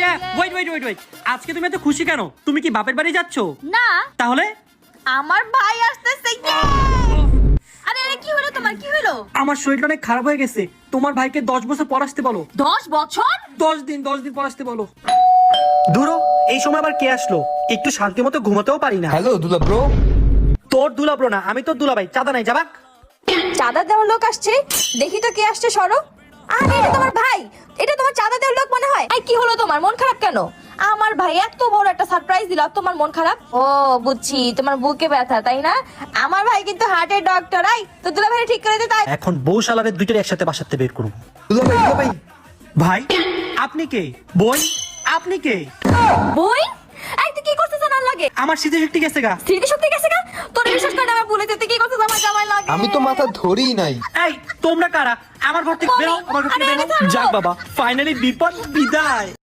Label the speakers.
Speaker 1: Wait, আজকে তুমি এত খুশি কেন? তুমি কি বাপের বাড়ি যাচ্ছ?
Speaker 2: না,
Speaker 1: তাহলে
Speaker 2: আমার ভাই আসতেছে। আরে আরে, কি হলো তোমার? কি হলো?
Speaker 1: আমার শরীরটা অনেক খারাপ হয়ে গেছে। তোমার ভাইকে 10 বছর পর আসতে বলো।
Speaker 2: 10 বছর?
Speaker 1: 10 দিন পর আসতে বলো। ধুরো, এই সময় আবার কে আসলো? একটু শান্তি মতো ঘুমাতেও পারি না।
Speaker 3: হ্যালো দুলা ব্রো।
Speaker 1: তোর দুলাব্রো না, আমি তোর দুলাভাই। চাঁদা নাই, যাবাক।
Speaker 2: চাঁদা দেওয়ার লোক আসছে, দেখি তো কে আসছে। সরো। আরে এটা তোমার ভাই, এটা তোমার চাঁদা দেওয়ার লোক মনে হয়। এই কি হলো তোমার? মন খারাপ কেন? আমার ভাই এত বড় একটা সারপ্রাইজ দিল, তোমার মন খারাপ? ও বুঝছি, তোমার বুকে ব্যথা তাই না? আমার ভাই কিন্তু হার্টের ডক্টর। আই তো দুলা ভাই ঠিক করে দে তাই।
Speaker 1: এখন বউ শালারে দুইটার একসাথে বাসাতে বের করুন।
Speaker 3: দুলা ভাই
Speaker 1: ভাই আপনি কে? বোন আপনি কে?
Speaker 2: বই এই তুই কি করছিস? না লাগে
Speaker 1: আমার স্মৃতিশক্তি গেছে গা।
Speaker 2: স্মৃতিশক্তি গেছে গা? তোর বিশ্বাস করে আমার ভুলে যেতে কি করছিস? আমার জামাই লাগে।
Speaker 3: আমি তো মাথা ধরেই নাই।
Speaker 1: এই তোমরা কারা? আমার ঘর থেকে বেরো, আমার ঘর থেকে
Speaker 2: আরে,
Speaker 1: বেরো।
Speaker 2: আরে, ছাড়ো।
Speaker 1: যাক বাবা, ফাইনালি বিপদ বিদায়।